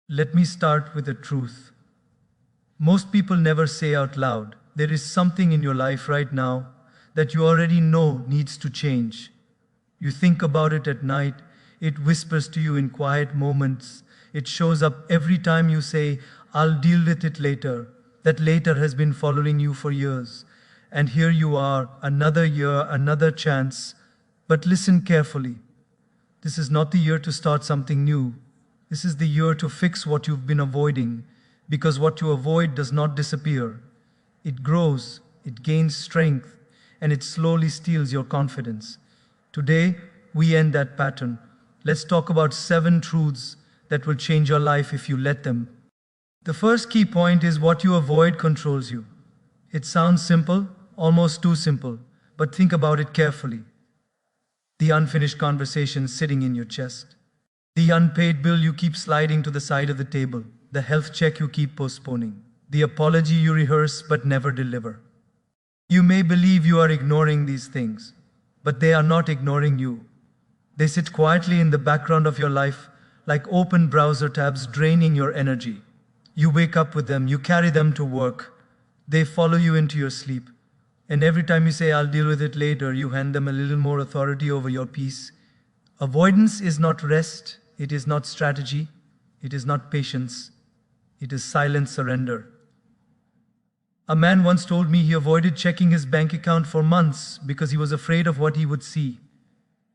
Let me start with the truth. Most people never say out loud, there is something in your life right now that you already know needs to change. You think about it at night, it whispers to you in quiet moments, it shows up every time you say, I'll deal with it later. That later has been following you for years. And here you are, another year, another chance. But listen carefully. This is not the year to start something new. This is the year to fix what you've been avoiding, because what you avoid does not disappear. It grows, it gains strength, and it slowly steals your confidence. Today, we end that pattern. Let's talk about 7 truths that will change your life if you let them. The first key point is what you avoid controls you. It sounds simple, almost too simple, but think about it carefully. The unfinished conversation sitting in your chest. The unpaid bill you keep sliding to the side of the table. The health check you keep postponing. The apology you rehearse but never deliver. You may believe you are ignoring these things, but they are not ignoring you. They sit quietly in the background of your life like open browser tabs draining your energy. You wake up with them, you carry them to work. They follow you into your sleep. And every time you say, I'll deal with it later, you hand them a little more authority over your peace. Avoidance is not rest, it is not strategy, it is not patience, it is silent surrender. A man once told me he avoided checking his bank account for months because he was afraid of what he would see.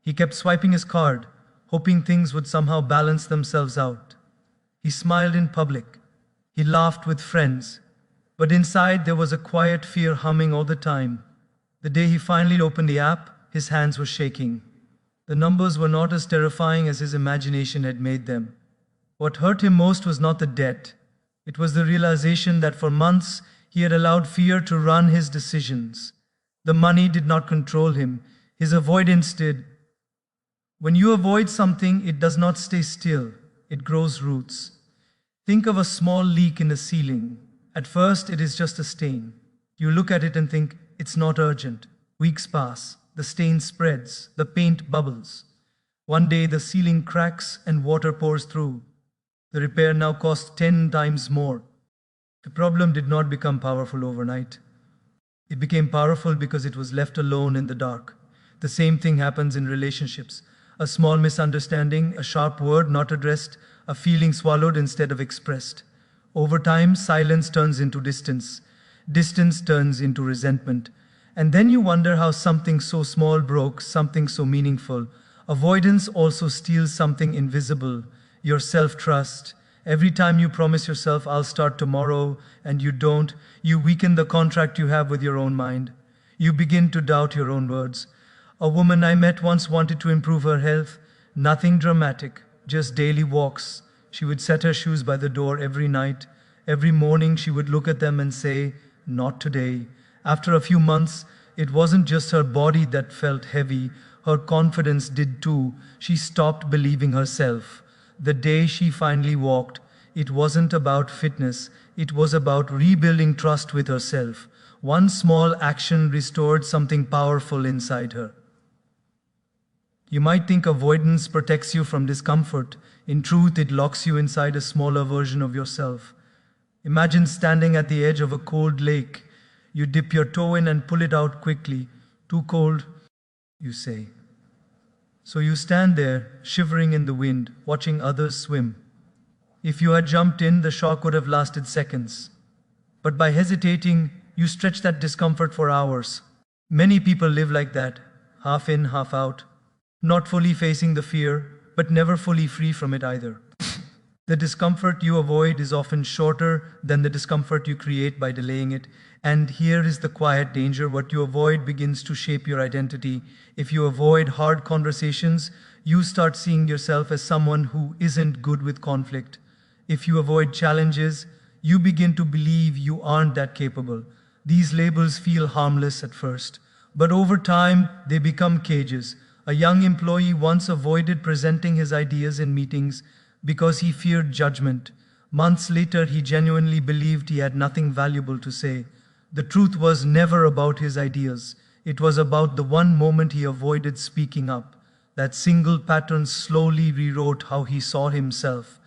He kept swiping his card, hoping things would somehow balance themselves out. He smiled in public. He laughed with friends. But inside there was a quiet fear humming all the time. The day he finally opened the app, his hands were shaking. The numbers were not as terrifying as his imagination had made them. What hurt him most was not the debt. It was the realization that for months he had allowed fear to run his decisions. The money did not control him. His avoidance did. When you avoid something, it does not stay still. It grows roots. Think of a small leak in the ceiling. At first, it is just a stain. You look at it and think, it's not urgent. Weeks pass. The stain spreads. The paint bubbles. One day, the ceiling cracks and water pours through. The repair now costs 10 times more. The problem did not become powerful overnight. It became powerful because it was left alone in the dark. The same thing happens in relationships. A small misunderstanding, a sharp word not addressed, a feeling swallowed instead of expressed. Over time, silence turns into distance. Distance turns into resentment. And then you wonder how something so small broke, something so meaningful. Avoidance also steals something invisible, your self-trust. Every time you promise yourself, I'll start tomorrow, and you don't, you weaken the contract you have with your own mind. You begin to doubt your own words. A woman I met once wanted to improve her health. Nothing dramatic, just daily walks. She would set her shoes by the door every night. Every morning she would look at them and say, not today. After a few months, it wasn't just her body that felt heavy. Her confidence did too. She stopped believing herself. The day she finally walked, it wasn't about fitness. It was about rebuilding trust with herself. One small action restored something powerful inside her. You might think avoidance protects you from discomfort. In truth, it locks you inside a smaller version of yourself. Imagine standing at the edge of a cold lake. You dip your toe in and pull it out quickly. Too cold, you say. So you stand there, shivering in the wind, watching others swim. If you had jumped in, the shock would have lasted seconds. But by hesitating, you stretch that discomfort for hours. Many people live like that, half in, half out. Not fully facing the fear, but never fully free from it either. The discomfort you avoid is often shorter than the discomfort you create by delaying it. And here is the quiet danger. What you avoid begins to shape your identity. If you avoid hard conversations, you start seeing yourself as someone who isn't good with conflict. If you avoid challenges, you begin to believe you aren't that capable. These labels feel harmless at first, but over time, they become cages. A young employee once avoided presenting his ideas in meetings because he feared judgment. Months later, he genuinely believed he had nothing valuable to say. The truth was never about his ideas. It was about the one moment he avoided speaking up. That single pattern slowly rewrote how he saw himself.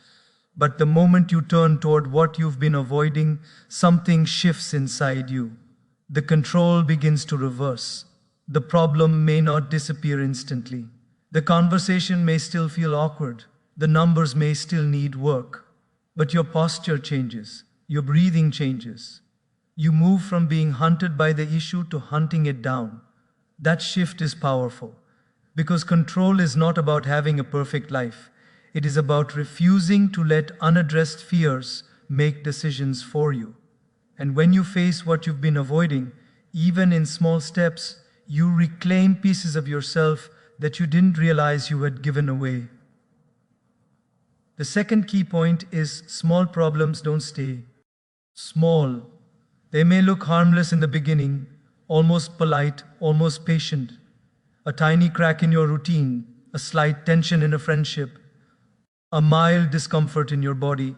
But the moment you turn toward what you've been avoiding, something shifts inside you. The control begins to reverse. The problem may not disappear instantly. The conversation may still feel awkward. The numbers may still need work. But your posture changes. Your breathing changes. You move from being hunted by the issue to hunting it down. That shift is powerful. Because control is not about having a perfect life. It is about refusing to let unaddressed fears make decisions for you. And when you face what you've been avoiding, even in small steps, you reclaim pieces of yourself that you didn't realize you had given away. The second key point is small problems don't stay small. They may look harmless in the beginning, almost polite, almost patient. A tiny crack in your routine, a slight tension in a friendship, a mild discomfort in your body.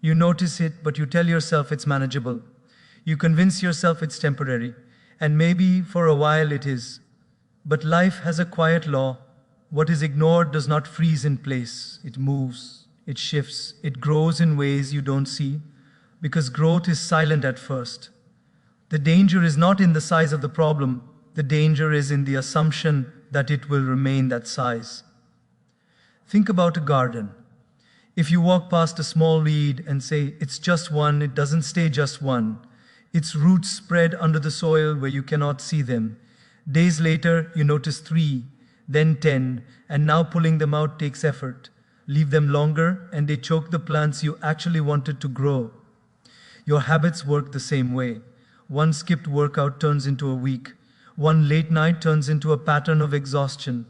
You notice it, but you tell yourself it's manageable. You convince yourself it's temporary, and maybe for a while it is. But life has a quiet law. What is ignored does not freeze in place. It moves, it shifts, it grows in ways you don't see, because growth is silent at first. The danger is not in the size of the problem. The danger is in the assumption that it will remain that size. Think about a garden. If you walk past a small weed and say, it's just one, it doesn't stay just one. Its roots spread under the soil where you cannot see them. Days later, you notice 3, then 10, and now pulling them out takes effort. Leave them longer, and they choke the plants you actually wanted to grow. Your habits work the same way. One skipped workout turns into a week. One late night turns into a pattern of exhaustion.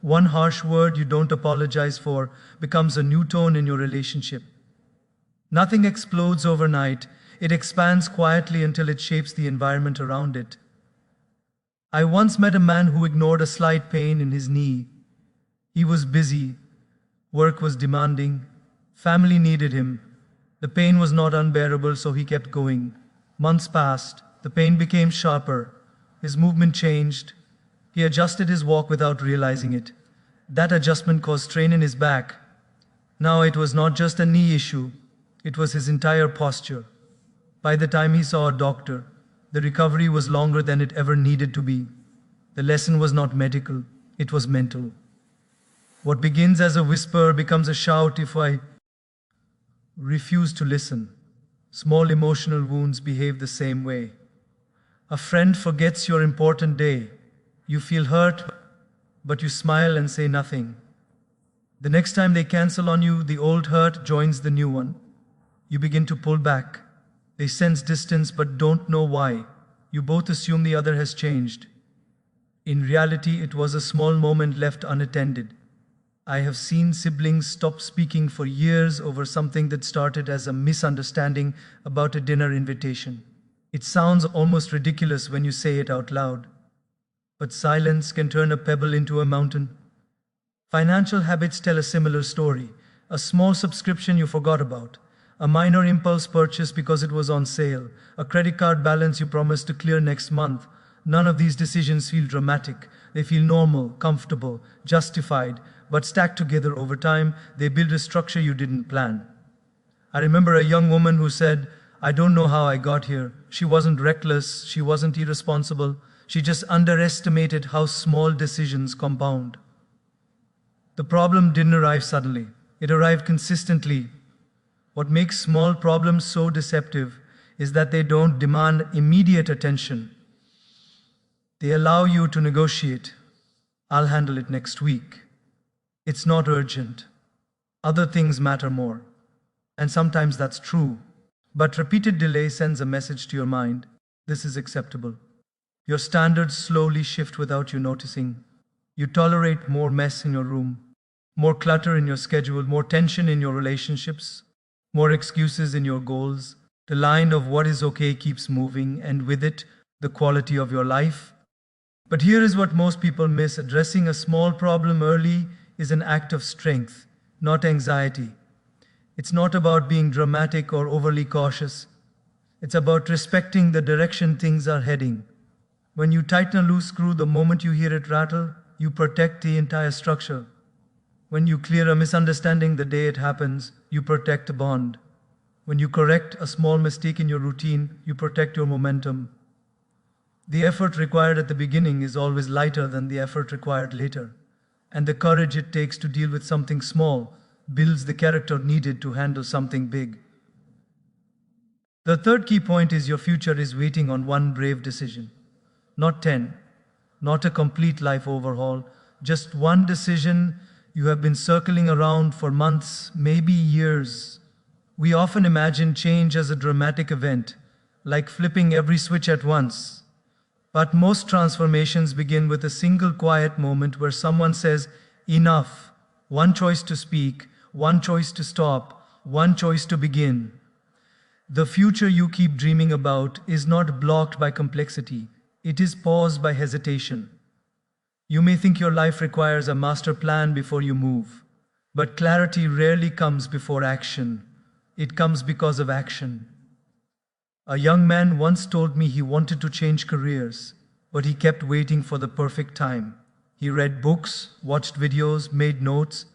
One harsh word you don't apologize for becomes a new tone in your relationship. Nothing explodes overnight. It expands quietly until it shapes the environment around it. I once met a man who ignored a slight pain in his knee. He was busy. Work was demanding. Family needed him. The pain was not unbearable, so he kept going. Months passed. The pain became sharper. His movement changed. He adjusted his walk without realizing it. That adjustment caused strain in his back. Now it was not just a knee issue. It was his entire posture. By the time he saw a doctor, the recovery was longer than it ever needed to be. The lesson was not medical, it was mental. What begins as a whisper becomes a shout if I refuse to listen. Small emotional wounds behave the same way. A friend forgets your important day. You feel hurt, but you smile and say nothing. The next time they cancel on you, the old hurt joins the new one. You begin to pull back. They sense distance but don't know why. You both assume the other has changed. In reality, it was a small moment left unattended. I have seen siblings stop speaking for years over something that started as a misunderstanding about a dinner invitation. It sounds almost ridiculous when you say it out loud. But silence can turn a pebble into a mountain. Financial habits tell a similar story. A small subscription you forgot about. A minor impulse purchase because it was on sale. A credit card balance you promised to clear next month. None of these decisions feel dramatic. They feel normal, comfortable, justified, but stacked together over time, they build a structure you didn't plan. I remember a young woman who said, I don't know how I got here. She wasn't reckless, she wasn't irresponsible. She just underestimated how small decisions compound. The problem didn't arrive suddenly. It arrived consistently. What makes small problems so deceptive is that they don't demand immediate attention. They allow you to negotiate. I'll handle it next week. It's not urgent. Other things matter more. And sometimes that's true. But repeated delay sends a message to your mind. This is acceptable. Your standards slowly shift without you noticing. You tolerate more mess in your room, more clutter in your schedule, more tension in your relationships, more excuses in your goals. The line of what is okay keeps moving, and with it, the quality of your life. But here is what most people miss. Addressing a small problem early is an act of strength, not anxiety. It's not about being dramatic or overly cautious. It's about respecting the direction things are heading. When you tighten a loose screw, the moment you hear it rattle, you protect the entire structure. When you clear a misunderstanding the day it happens, you protect a bond. When you correct a small mistake in your routine, you protect your momentum. The effort required at the beginning is always lighter than the effort required later. And the courage it takes to deal with something small builds the character needed to handle something big. The third key point is your future is waiting on one brave decision. Not 10, not a complete life overhaul, just one decision you have been circling around for months, maybe years. We often imagine change as a dramatic event, like flipping every switch at once. But most transformations begin with a single quiet moment where someone says, enough. One choice to speak, one choice to stop, one choice to begin. The future you keep dreaming about is not blocked by complexity. It is paused by hesitation. You may think your life requires a master plan before you move, but clarity rarely comes before action. It comes because of action. A young man once told me he wanted to change careers, but he kept waiting for the perfect time. He read books, watched videos, made notes.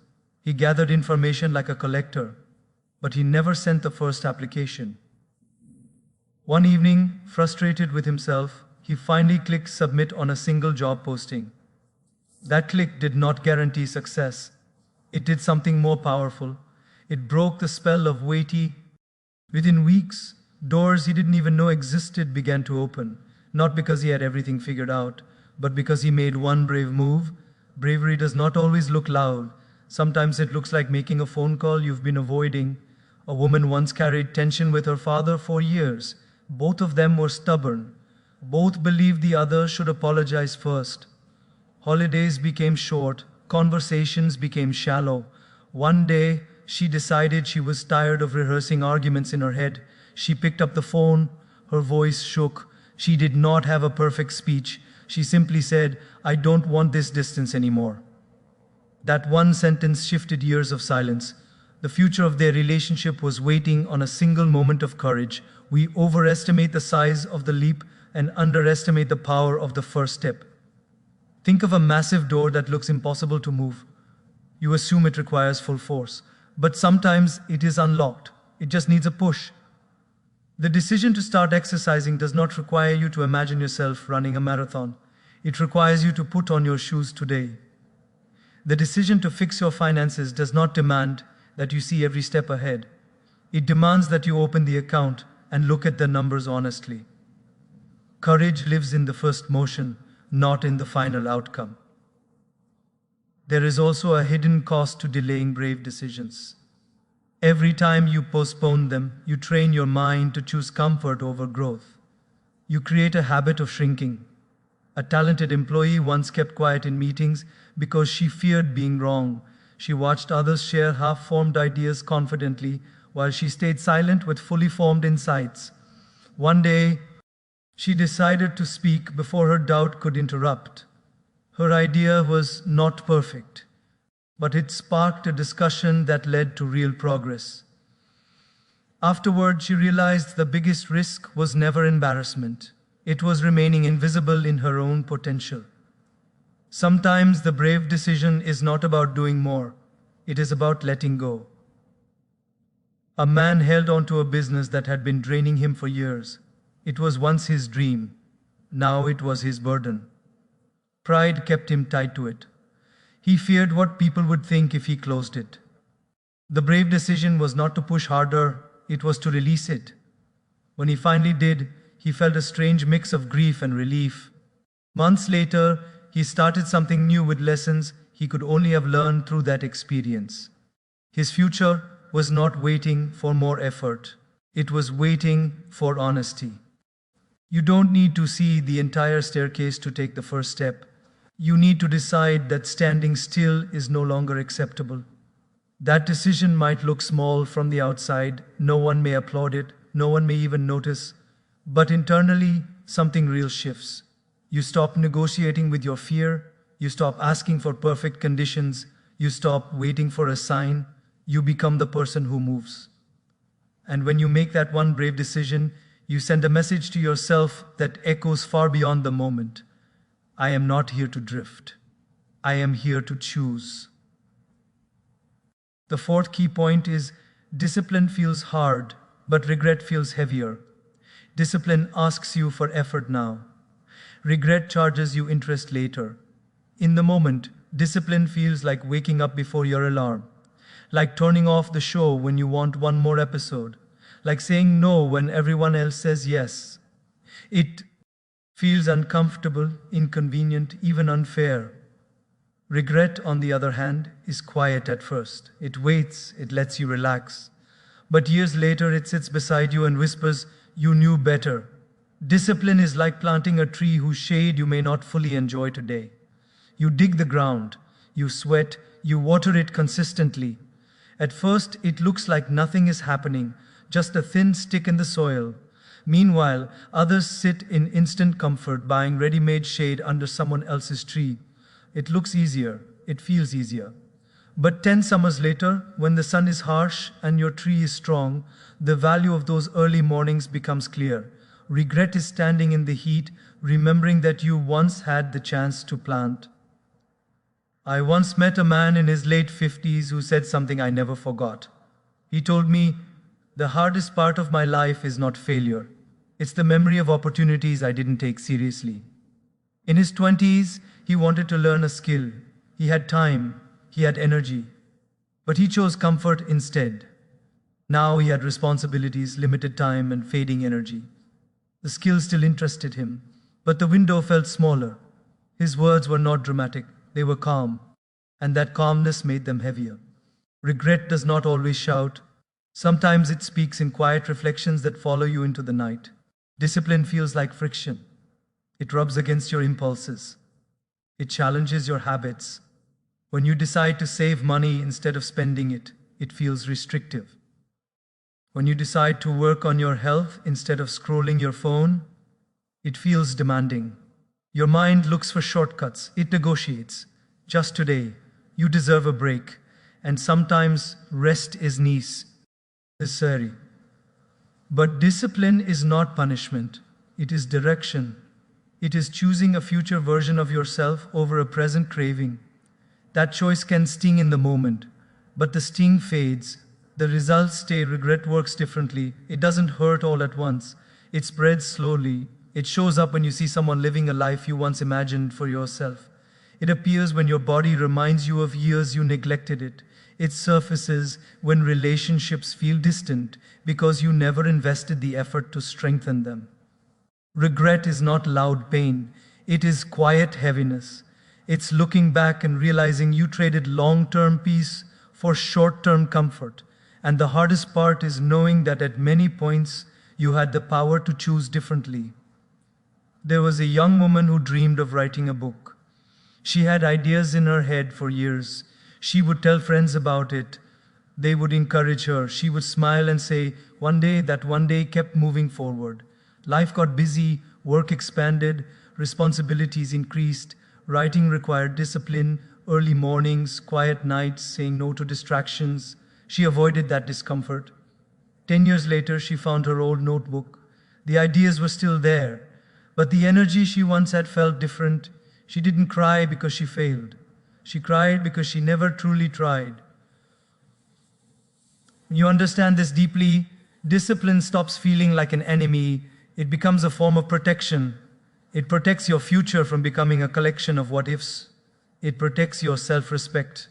He gathered information like a collector, but he never sent the first application. One evening, frustrated with himself, he finally clicked submit on a single job posting. That click did not guarantee success. It did something more powerful. It broke the spell of waiting. Within weeks, doors he didn't even know existed began to open, not because he had everything figured out, but because he made one brave move. Bravery does not always look loud. Sometimes it looks like making a phone call you've been avoiding. A woman once carried tension with her father for years. Both of them were stubborn. Both believed the other should apologize first. Holidays became short. Conversations became shallow. One day, she decided she was tired of rehearsing arguments in her head. She picked up the phone. Her voice shook. She did not have a perfect speech. She simply said, "I don't want this distance anymore." That one sentence shifted years of silence. The future of their relationship was waiting on a single moment of courage. We overestimate the size of the leap and underestimate the power of the first step. Think of a massive door that looks impossible to move. You assume it requires full force, but sometimes it is unlocked. It just needs a push. The decision to start exercising does not require you to imagine yourself running a marathon. It requires you to put on your shoes today. The decision to fix your finances does not demand that you see every step ahead. It demands that you open the account and look at the numbers honestly. Courage lives in the first motion, not in the final outcome. There is also a hidden cost to delaying brave decisions. Every time you postpone them, you train your mind to choose comfort over growth. You create a habit of shrinking. A talented employee once kept quiet in meetings because she feared being wrong. She watched others share half-formed ideas confidently while she stayed silent with fully formed insights. One day, she decided to speak before her doubt could interrupt. Her idea was not perfect, but it sparked a discussion that led to real progress. Afterward, she realized the biggest risk was never embarrassment. It was remaining invisible in her own potential. Sometimes the brave decision is not about doing more. It is about letting go. A man held on to a business that had been draining him for years. It was once his dream. Now it was his burden. Pride kept him tied to it. He feared what people would think if he closed it. The brave decision was not to push harder, it was to release it. When he finally did, he felt a strange mix of grief and relief. Months later, he started something new with lessons he could only have learned through that experience. His future was not waiting for more effort. It was waiting for honesty. You don't need to see the entire staircase to take the first step. You need to decide that standing still is no longer acceptable. That decision might look small from the outside. No one may applaud it. No one may even notice. But internally, something real shifts. You stop negotiating with your fear. You stop asking for perfect conditions. You stop waiting for a sign. You become the person who moves. And when you make that one brave decision, you send a message to yourself that echoes far beyond the moment. I am not here to drift. I am here to choose. The fourth key point is discipline feels hard, but regret feels heavier. Discipline asks you for effort now. Regret charges you interest later. In the moment, discipline feels like waking up before your alarm, like turning off the show when you want one more episode, like saying no when everyone else says yes. It feels uncomfortable, inconvenient, even unfair. Regret, on the other hand, is quiet at first. It waits, it lets you relax. But years later, it sits beside you and whispers, "You knew better." Discipline is like planting a tree whose shade you may not fully enjoy today. You dig the ground, you sweat, you water it consistently. At first, it looks like nothing is happening, just a thin stick in the soil. Meanwhile, others sit in instant comfort, buying ready-made shade under someone else's tree. It looks easier, it feels easier. But 10 summers later, when the sun is harsh and your tree is strong, the value of those early mornings becomes clear. Regret is standing in the heat, remembering that you once had the chance to plant. I once met a man in his late 50s who said something I never forgot. He told me, "The hardest part of my life is not failure. It's the memory of opportunities I didn't take seriously." In his 20s, he wanted to learn a skill. He had time, he had energy, but he chose comfort instead. Now he had responsibilities, limited time, and fading energy. The skill still interested him, but the window felt smaller. His words were not dramatic, they were calm, and that calmness made them heavier. Regret does not always shout. Sometimes it speaks in quiet reflections that follow you into the night. Discipline feels like friction. It rubs against your impulses. It challenges your habits. When you decide to save money instead of spending it, it feels restrictive. When you decide to work on your health instead of scrolling your phone, it feels demanding. Your mind looks for shortcuts. It negotiates. Just today, you deserve a break, and sometimes rest is necessary. But discipline is not punishment. It is direction. It is choosing a future version of yourself over a present craving. That choice can sting in the moment, but the sting fades. The results stay. Regret works differently. It doesn't hurt all at once. It spreads slowly. It shows up when you see someone living a life you once imagined for yourself. It appears when your body reminds you of years you neglected it. It surfaces when relationships feel distant because you never invested the effort to strengthen them. Regret is not loud pain. It is quiet heaviness. It's looking back and realizing you traded long-term peace for short-term comfort. And the hardest part is knowing that at many points you had the power to choose differently. There was a young woman who dreamed of writing a book. She had ideas in her head for years. She would tell friends about it. They would encourage her. She would smile and say, "One day," that one day kept moving forward. Life got busy, work expanded, responsibilities increased. Writing required discipline, early mornings, quiet nights, saying no to distractions. She avoided that discomfort. 10 years later, she found her old notebook. The ideas were still there, but the energy she once had felt different. She didn't cry because she failed. She cried because she never truly tried. When you understand this deeply, discipline stops feeling like an enemy. It becomes a form of protection. It protects your future from becoming a collection of what-ifs. It protects your self-respect.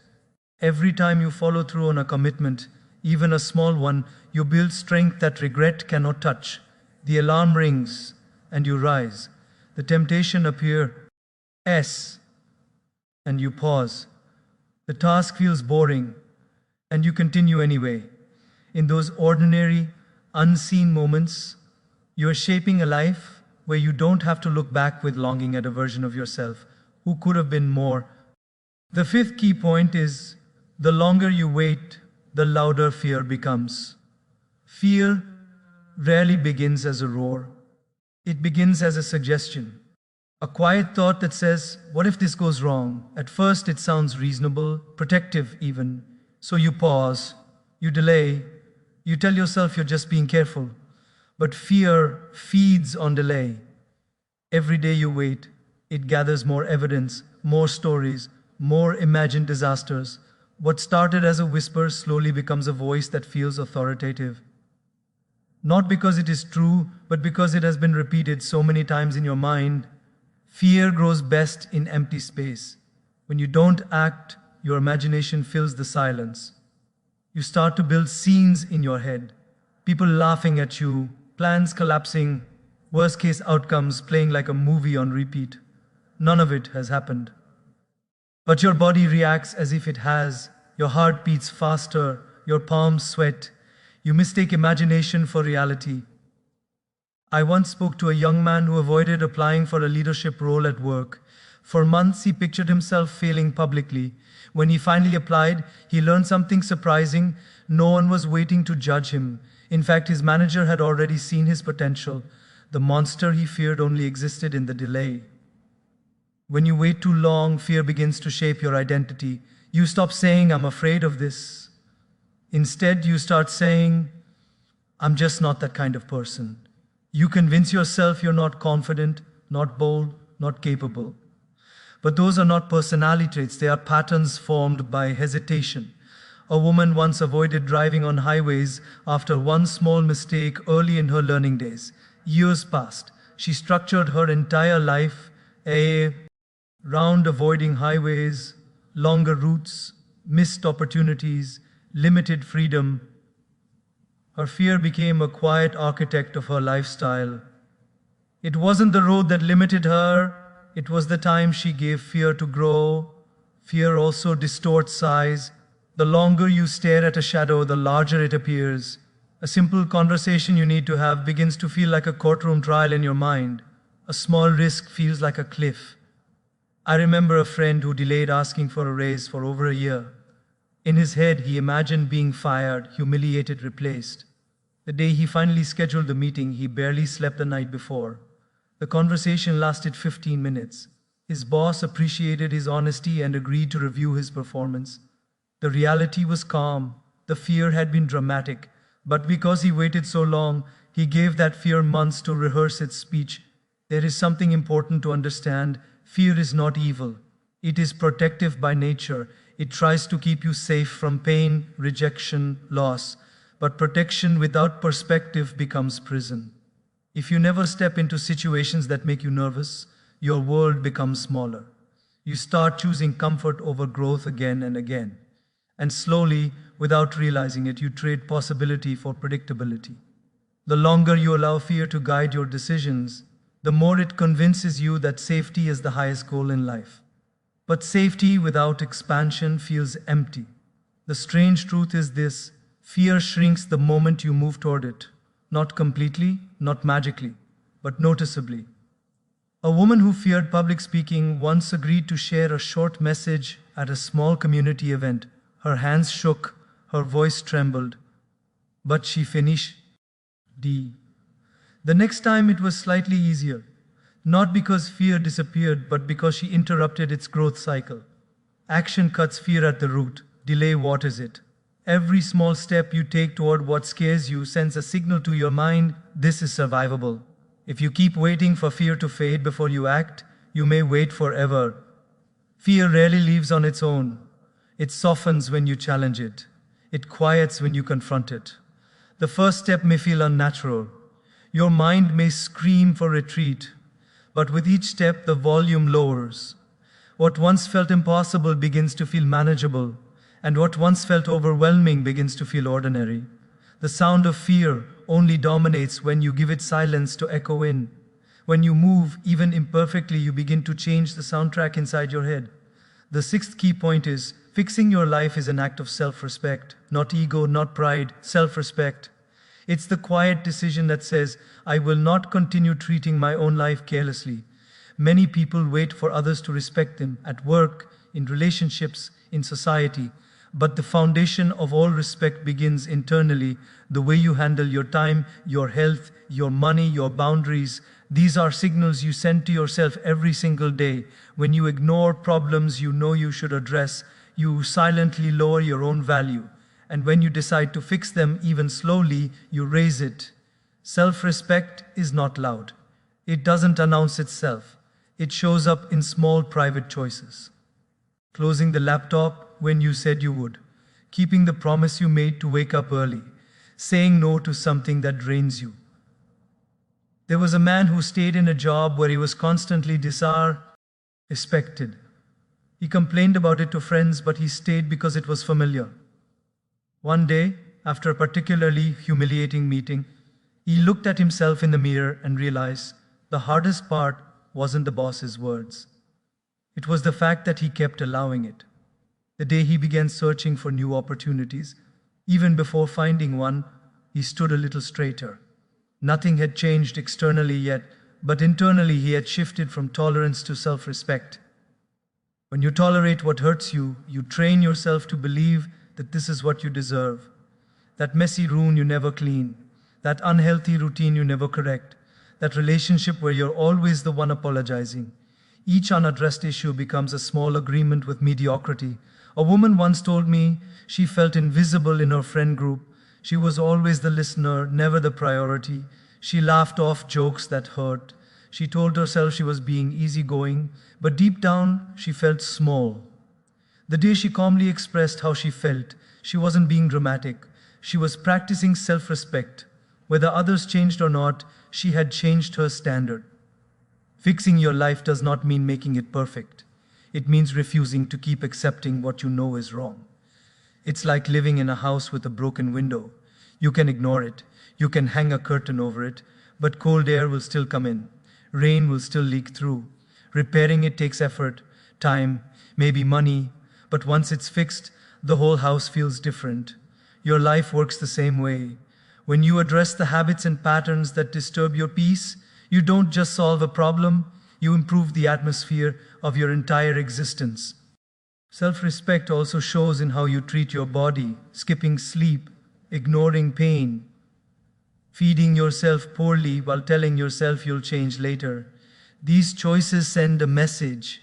Every time you follow through on a commitment, even a small one, you build strength that regret cannot touch. The alarm rings, and you rise. The temptation appears, and you pause. The task feels boring, and you continue anyway. In those ordinary, unseen moments, you are shaping a life where you don't have to look back with longing at a version of yourself who could have been more. The fifth key point is, the longer you wait, the louder fear becomes. Fear rarely begins as a roar. It begins as a suggestion. A quiet thought that says, "What if this goes wrong?" At first it sounds reasonable, protective even. So you pause, you delay, you tell yourself you're just being careful. But fear feeds on delay. Every day you wait, it gathers more evidence, more stories, more imagined disasters, What started as a whisper slowly becomes a voice that feels authoritative. Not because it is true, but because it has been repeated so many times in your mind. Fear grows best in empty space. When you don't act, your imagination fills the silence. You start to build scenes in your head. People laughing at you, plans collapsing, worst case outcomes playing like a movie on repeat. None of it has happened. But your body reacts as if it has. Your heart beats faster, your palms sweat. You mistake imagination for reality. I once spoke to a young man who avoided applying for a leadership role at work. For months, he pictured himself failing publicly. When he finally applied, he learned something surprising. No one was waiting to judge him. In fact, his manager had already seen his potential. The monster he feared only existed in the delay. When you wait too long, fear begins to shape your identity. You stop saying, "I'm afraid of this." Instead, you start saying, "I'm just not that kind of person." You convince yourself you're not confident, not bold, not capable. But those are not personality traits, they are patterns formed by hesitation. A woman once avoided driving on highways after one small mistake early in her learning days. Years passed. She structured her entire life around avoiding highways, longer routes, missed opportunities, limited freedom. Her fear became a quiet architect of her lifestyle. It wasn't the road that limited her, it was the time she gave fear to grow. Fear also distorts size. The longer you stare at a shadow, the larger it appears. A simple conversation you need to have begins to feel like a courtroom trial in your mind. A small risk feels like a cliff. I remember a friend who delayed asking for a raise for over a year. In his head, he imagined being fired, humiliated, replaced. The day he finally scheduled the meeting, he barely slept the night before. The conversation lasted 15 minutes. His boss appreciated his honesty and agreed to review his performance. The reality was calm. The fear had been dramatic. But because he waited so long, he gave that fear months to rehearse its speech. There is something important to understand. Fear is not evil. It is protective by nature. It tries to keep you safe from pain, rejection, loss. But protection without perspective becomes prison. If you never step into situations that make you nervous, your world becomes smaller. You start choosing comfort over growth again and again. And slowly, without realizing it, you trade possibility for predictability. The longer you allow fear to guide your decisions, the more it convinces you that safety is the highest goal in life. But safety without expansion feels empty. The strange truth is this: fear shrinks the moment you move toward it. Not completely, not magically, but noticeably. A woman who feared public speaking once agreed to share a short message at a small community event. Her hands shook, her voice trembled, but she finished. The next time it was slightly easier. Not because fear disappeared, but because she interrupted its growth cycle. Action cuts fear at the root. Delay waters it. Every small step you take toward what scares you sends a signal to your mind: this is survivable. If you keep waiting for fear to fade before you act, you may wait forever. Fear rarely leaves on its own. It softens when you challenge it. It quiets when you confront it. The first step may feel unnatural. Your mind may scream for retreat. But with each step, the volume lowers. What once felt impossible begins to feel manageable, and what once felt overwhelming begins to feel ordinary. The sound of fear only dominates when you give it silence to echo in. When you move, even imperfectly, you begin to change the soundtrack inside your head. The sixth key point is, fixing your life is an act of self-respect, not ego, not pride, self-respect. It's the quiet decision that says, I will not continue treating my own life carelessly. Many people wait for others to respect them, at work, in relationships, in society. But the foundation of all respect begins internally. The way you handle your time, your health, your money, your boundaries. These are signals you send to yourself every single day. When you ignore problems you know you should address, you silently lower your own value. And when you decide to fix them, even slowly, you raise it. Self-respect is not loud. It doesn't announce itself. It shows up in small private choices. Closing the laptop, when you said you would, keeping the promise you made to wake up early, saying no to something that drains you. There was a man who stayed in a job where he was constantly disrespected. He complained about it to friends, but he stayed because it was familiar. One day, after a particularly humiliating meeting, he looked at himself in the mirror and realized the hardest part wasn't the boss's words. It was the fact that he kept allowing it. The day he began searching for new opportunities, even before finding one, he stood a little straighter. Nothing had changed externally yet, but internally he had shifted from tolerance to self-respect. When you tolerate what hurts you, you train yourself to believe that this is what you deserve. That messy room you never clean, that unhealthy routine you never correct, that relationship where you're always the one apologizing. Each unaddressed issue becomes a small agreement with mediocrity. A woman once told me she felt invisible in her friend group. She was always the listener, never the priority. She laughed off jokes that hurt. She told herself she was being easygoing, but deep down, she felt small. The day she calmly expressed how she felt, she wasn't being dramatic. She was practicing self-respect. Whether others changed or not, she had changed her standard. Fixing your life does not mean making it perfect. It means refusing to keep accepting what you know is wrong. It's like living in a house with a broken window. You can ignore it. You can hang a curtain over it, but cold air will still come in. Rain will still leak through. Repairing it takes effort, time, maybe money, but once it's fixed, the whole house feels different. Your life works the same way. When you address the habits and patterns that disturb your peace, you don't just solve a problem, you improve the atmosphere of your entire existence. Self-respect also shows in how you treat your body, skipping sleep, ignoring pain, feeding yourself poorly while telling yourself you'll change later. These choices send a message,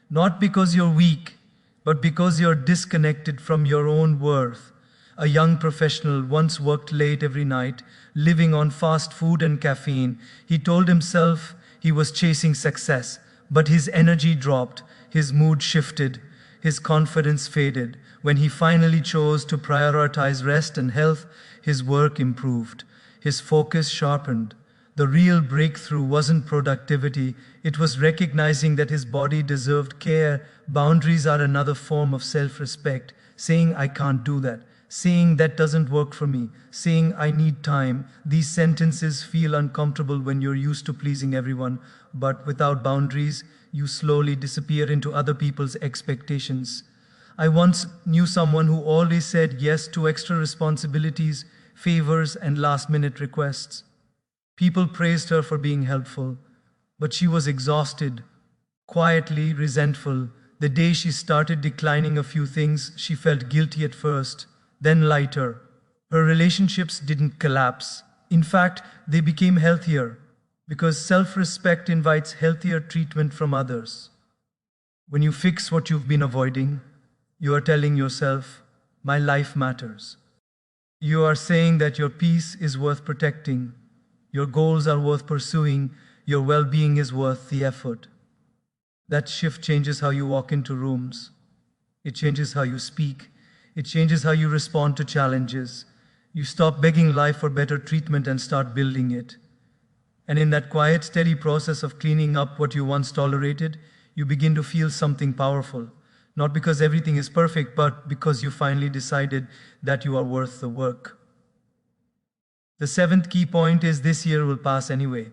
not because you're weak, but because you're disconnected from your own worth. A young professional once worked late every night, living on fast food and caffeine. He told himself he was chasing success, but his energy dropped, his mood shifted, his confidence faded. When he finally chose to prioritize rest and health, his work improved. His focus sharpened. The real breakthrough wasn't productivity, it was recognizing that his body deserved care. Boundaries are another form of self-respect. Saying, I can't do that. Saying, that doesn't work for me. Saying, I need time. These sentences feel uncomfortable when you're used to pleasing everyone, but without boundaries, you slowly disappear into other people's expectations. I once knew someone who always said yes to extra responsibilities, favors, and last-minute requests. People praised her for being helpful, but she was exhausted, quietly resentful. The day she started declining a few things, she felt guilty at first, then lighter. Her relationships didn't collapse. In fact, they became healthier, because self-respect invites healthier treatment from others. When you fix what you've been avoiding, you are telling yourself, my life matters. You are saying that your peace is worth protecting, your goals are worth pursuing, your well-being is worth the effort. That shift changes how you walk into rooms. It changes how you speak. It changes how you respond to challenges. You stop begging life for better treatment and start building it. And in that quiet, steady process of cleaning up what you once tolerated, you begin to feel something powerful. Not because everything is perfect, but because you finally decided that you are worth the work. The seventh key point is this year will pass anyway.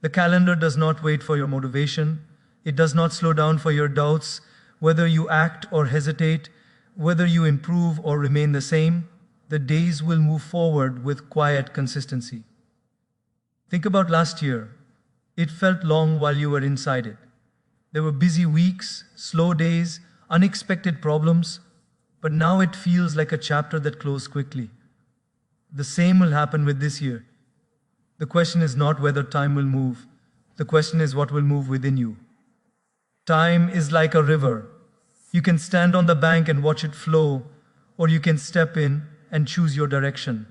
The calendar does not wait for your motivation. It does not slow down for your doubts. Whether you act or hesitate, whether you improve or remain the same, the days will move forward with quiet consistency. Think about last year. It felt long while you were inside it. There were busy weeks, slow days, unexpected problems, but now it feels like a chapter that closed quickly. The same will happen with this year. The question is not whether time will move. The question is what will move within you. Time is like a river. You can stand on the bank and watch it flow, or you can step in and choose your direction.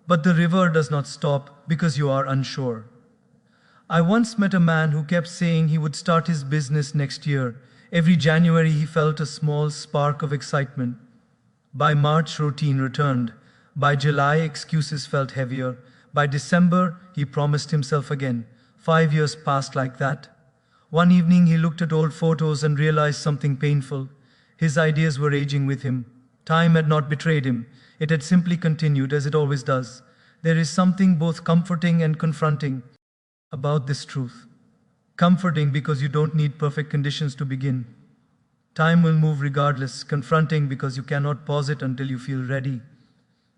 But the river does not stop because you are unsure. I once met a man who kept saying he would start his business next year. Every January he felt a small spark of excitement. By March, routine returned. By July, excuses felt heavier. By December, he promised himself again. 5 years passed like that. One evening, he looked at old photos and realized something painful. His ideas were aging with him. Time had not betrayed him. It had simply continued as it always does. There is something both comforting and confronting about this truth. Comforting because you don't need perfect conditions to begin. Time will move regardless. Confronting because you cannot pause it until you feel ready.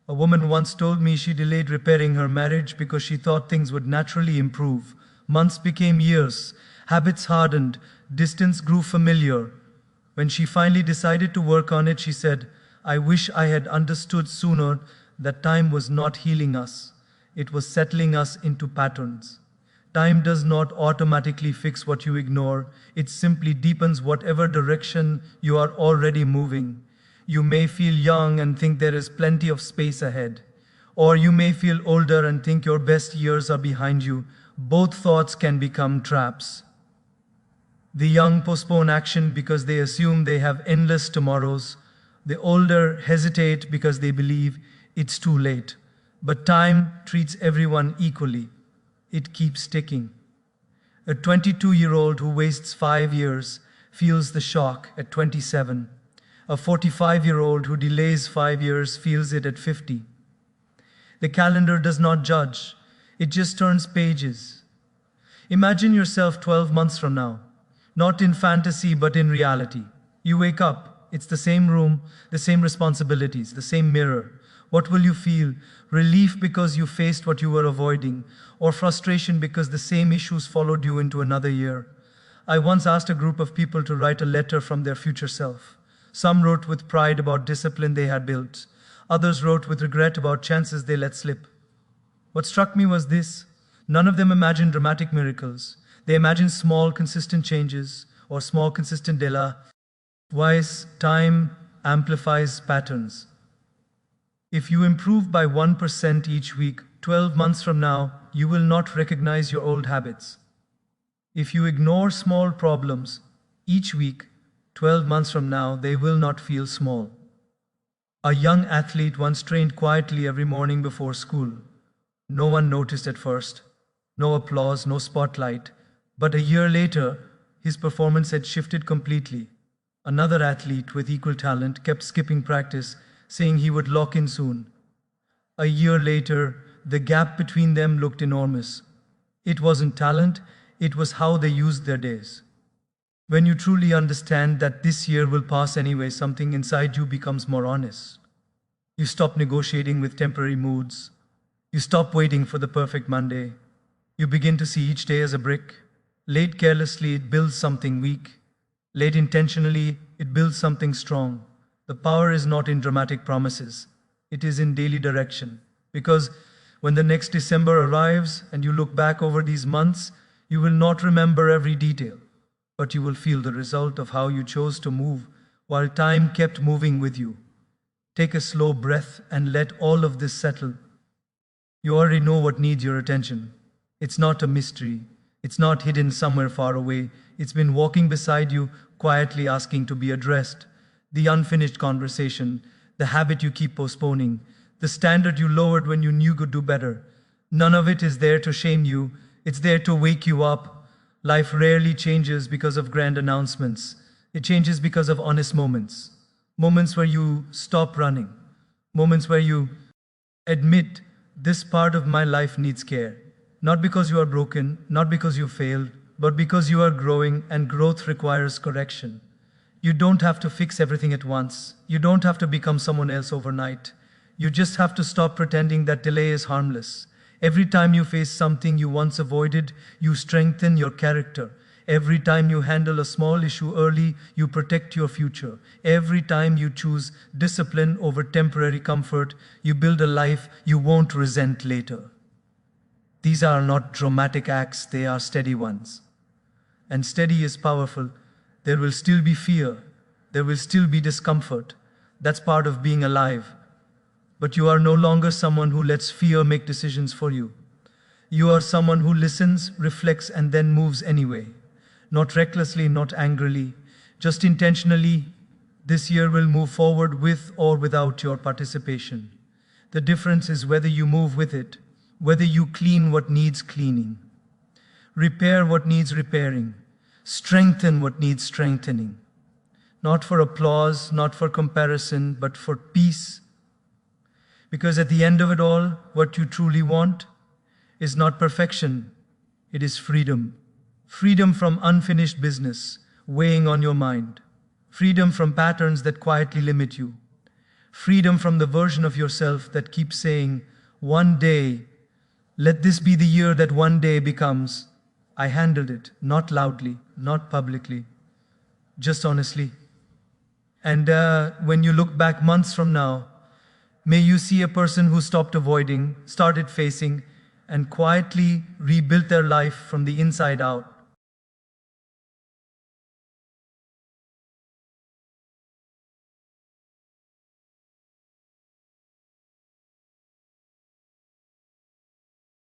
A woman once told me she delayed repairing her marriage because she thought things would naturally improve. Months became years. Habits hardened. Distance grew familiar. When she finally decided to work on it, she said, "I wish I had understood sooner that time was not healing us. It was settling us into patterns." Time does not automatically fix what you ignore. It simply deepens whatever direction you are already moving. You may feel young and think there is plenty of space ahead. Or you may feel older and think your best years are behind you. Both thoughts can become traps. The young postpone action because they assume they have endless tomorrows. The older hesitate because they believe it's too late. But time treats everyone equally. It keeps ticking. A 22-year-old who wastes 5 years feels the shock at 27. A 45-year-old who delays 5 years feels it at 50. The calendar does not judge. It just turns pages. Imagine yourself 12 months from now. Not in fantasy, but in reality. You wake up. It's the same room, the same responsibilities, the same mirror. What will you feel? Relief because you faced what you were avoiding, or frustration because the same issues followed you into another year? I once asked a group of people to write a letter from their future self. Some wrote with pride about discipline they had built. Others wrote with regret about chances they let slip. What struck me was this: none of them imagined dramatic miracles. They imagined small, consistent changes, or small, consistent delay. Wise time amplifies patterns. If you improve by 1% each week, 12 months from now, you will not recognize your old habits. If you ignore small problems each week, 12 months from now, they will not feel small. A young athlete once trained quietly every morning before school. No one noticed at first. No applause, no spotlight. But a year later, his performance had shifted completely. Another athlete with equal talent kept skipping practice, saying he would lock in soon. A year later, the gap between them looked enormous. It wasn't talent, it was how they used their days. When you truly understand that this year will pass anyway, something inside you becomes more honest. You stop negotiating with temporary moods. You stop waiting for the perfect Monday. You begin to see each day as a brick. Laid carelessly, it builds something weak. Laid intentionally, it builds something strong. The power is not in dramatic promises. It is in daily direction. Because when the next December arrives and you look back over these months, you will not remember every detail, but you will feel the result of how you chose to move while time kept moving with you. Take a slow breath and let all of this settle. You already know what needs your attention. It's not a mystery. It's not hidden somewhere far away. It's been walking beside you, quietly asking to be addressed. The unfinished conversation, the habit you keep postponing, the standard you lowered when you knew could do better. None of it is there to shame you. It's there to wake you up. Life rarely changes because of grand announcements. It changes because of honest moments. Moments where you stop running. Moments where you admit, this part of my life needs care. Not because you are broken, not because you failed, but because you are growing, and growth requires correction. You don't have to fix everything at once. You don't have to become someone else overnight. You just have to stop pretending that delay is harmless. Every time you face something you once avoided, you strengthen your character. Every time you handle a small issue early, you protect your future. Every time you choose discipline over temporary comfort, you build a life you won't resent later. These are not dramatic acts, they are steady ones. And steady is powerful. There will still be fear. There will still be discomfort. That's part of being alive. But you are no longer someone who lets fear make decisions for you. You are someone who listens, reflects, and then moves anyway. Not recklessly, not angrily. Just intentionally, this year will move forward with or without your participation. The difference is whether you move with it, whether you clean what needs cleaning, repair what needs repairing, strengthen what needs strengthening. Not for applause, not for comparison, but for peace. Because at the end of it all, what you truly want is not perfection, it is freedom. Freedom from unfinished business weighing on your mind. Freedom from patterns that quietly limit you. Freedom from the version of yourself that keeps saying, one day, let this be the year that one day becomes, I handled it, not loudly, not publicly, just honestly. And when you look back months from now, may you see a person who stopped avoiding, started facing, and quietly rebuilt their life from the inside out.